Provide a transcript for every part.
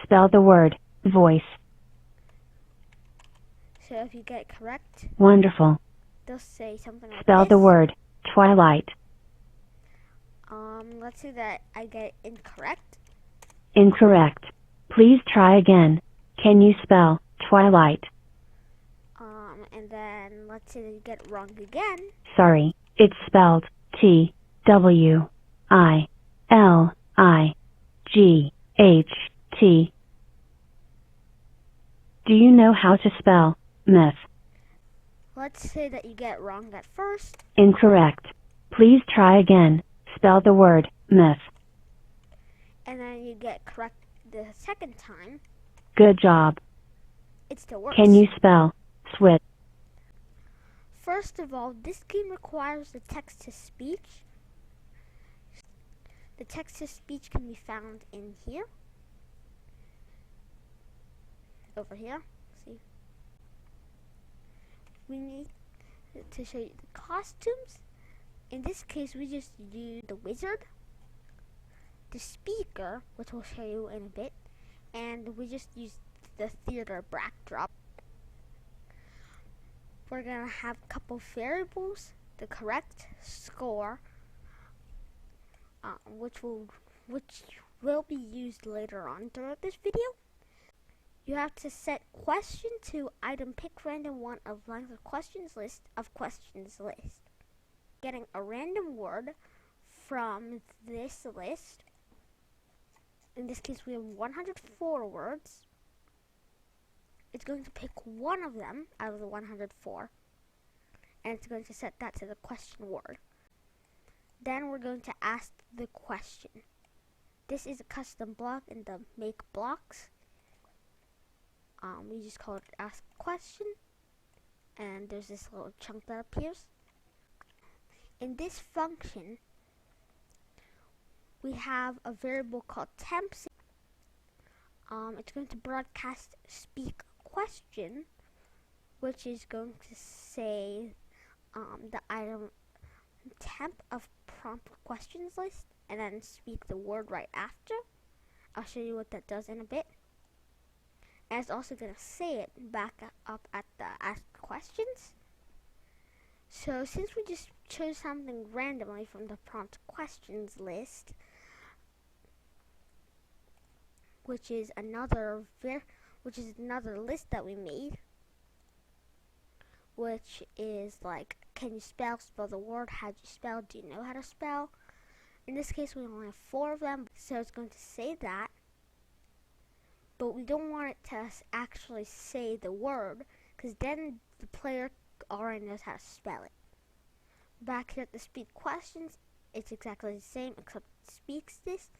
Spell the word voice. So if you get it correct, Wonderful. they'll say something like Spell this. the word twilight. Let's say that I get it incorrect. Incorrect. Please try again. Can you spell twilight? And then let's say that you get it wrong again. Sorry, it's spelled Twilight. Do you know how to spell myth? Let's say that you get it wrong at first. Incorrect. Please try again. Spell the word myth. And then you get it correct the second time. Good job. It still works. Can you spell switch? First of all, this game requires the text-to-speech. The text-to-speech can be found in here. Over here. See? We need to show you the costumes. In this case, we just use the wizard, the speaker, which we'll show you in a bit, and we just use the theater backdrop. We're gonna have a couple variables, the correct score, which will be used later on throughout this video. You have to set question to item pick random one of length of questions list of questions list. Getting a random word from this list. In this case, we have 104 words. It's going to pick one of them out of the 104, and it's going to set that to the question word. Then we're going to ask the question. This is a custom block in the make blocks. We just call it ask question, and there's this little chunk that appears. In this function, we have a variable called temps. It's going to broadcast speak question, which is going to say the item temp of prompt questions list, and then speak the word right after. I'll show you what that does in a bit. And it's also going to say it back up at the ask questions. So since we just chose something randomly from the prompt questions list, which is another list that we made, which is like, can you spell the word, how do you spell, do you know how to spell? In this case, we only have 4 of them, so it's going to say that. But we don't want it to actually say the word, because then the player already knows how to spell it. Back here at the speak questions, it's exactly the same, except it speaks this,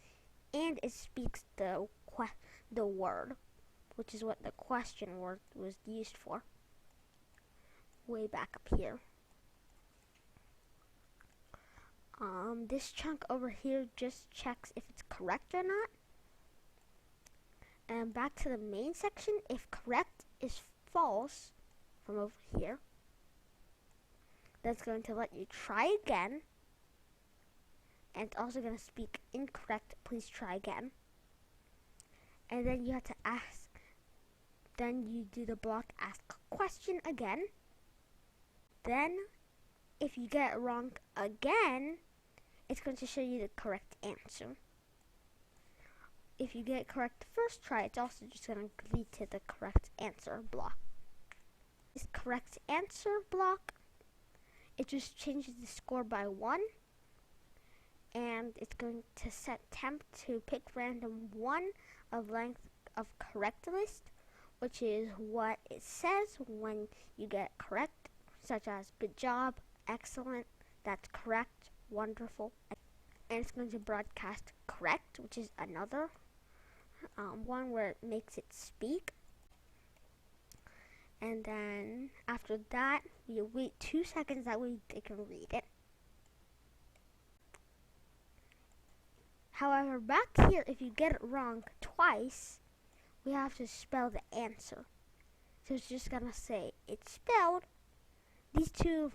and it speaks the word, which is what the question word was used for. Way back up here. This chunk over here just checks if it's correct or not. And back to the main section, if correct is false from over here, that's going to let you try again. And it's also going to speak incorrect, please try again. And then you have to ask, then you do the block ask question again. Then, if you get it wrong again, it's going to show you the correct answer. If you get it correct the first try, it's also just going to lead to the correct answer block. This correct answer block, it just changes the score by 1, and it's going to set temp to pick random 1 of length of correct list, which is what it says when you get it correct, such as good job, excellent, that's correct, wonderful. And it's going to broadcast correct, which is another one where it makes it speak. And then after that, you wait 2 seconds, that way they can read it. However, back here, if you get it wrong twice, we have to spell the answer. So it's just gonna say it's spelled. These 2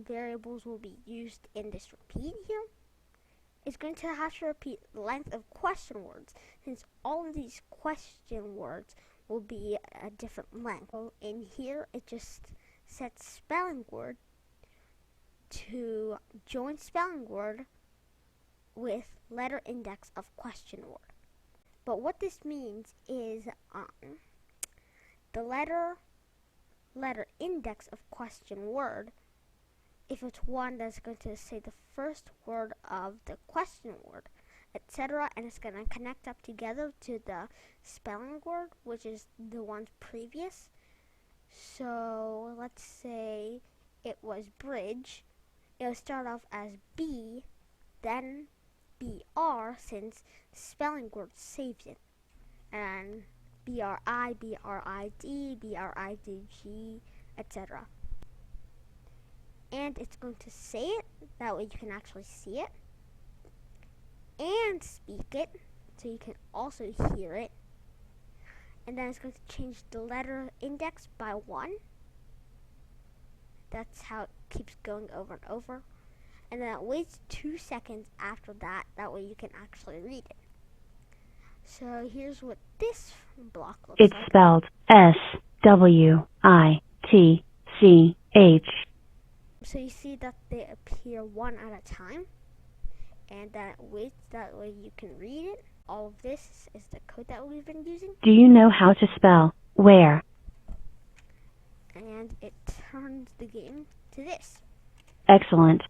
variables will be used in this repeat here. it's going to have to repeat the length of question words, since all of these question words will be a different length. So in here, it just sets spelling word to join spelling word with letter index of question word. But what this means is the letter index of question word, if it's one, that's going to say the first word of the question word, etc., and it's going to connect up together to the spelling word, which is the ones previous. So let's say it was bridge. It'll start off as B, then BR, since the spelling word saves it, and BRI, BRID, BRIDG, etc. And it's going to say it, that way you can actually see it, and speak it, so you can also hear it. And then it's going to change the letter index by 1. That's how it keeps going over and over. And then it waits 2 seconds after that, that way you can actually read it. So here's what this block looks like. It's spelled SWITCH. So you see that they appear one at a time, and then it waits, that way you can read it. All of this is the code that we've been using. Do you know how to spell where? And it turns the game to this. Excellent.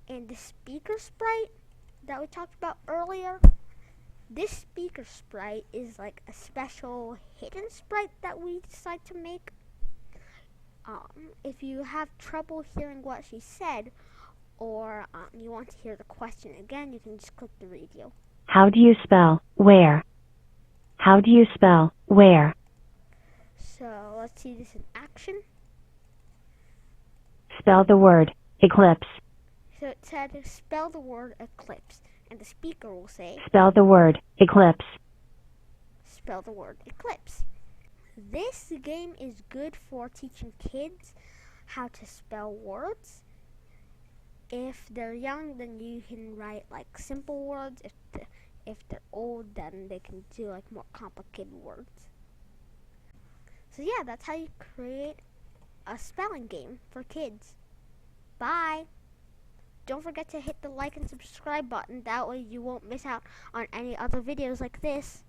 And the speaker sprite that we talked about earlier, this speaker sprite is like a special hidden sprite that we decided to make. If you have trouble hearing what she said, or you want to hear the question again, you can just click the radio. How do you spell where? How do you spell where? So let's see this in action. Spell the word eclipse. So it said to spell the word eclipse, and the speaker will say, Spell the word eclipse. spell the word eclipse. This game is good for teaching kids how to spell words. If they're young, then you can write like simple words. If they're old, then they can do like more complicated words. So yeah, that's how you create a spelling game for kids. Bye! Don't forget to hit the like and subscribe button, that way you won't miss out on any other videos like this.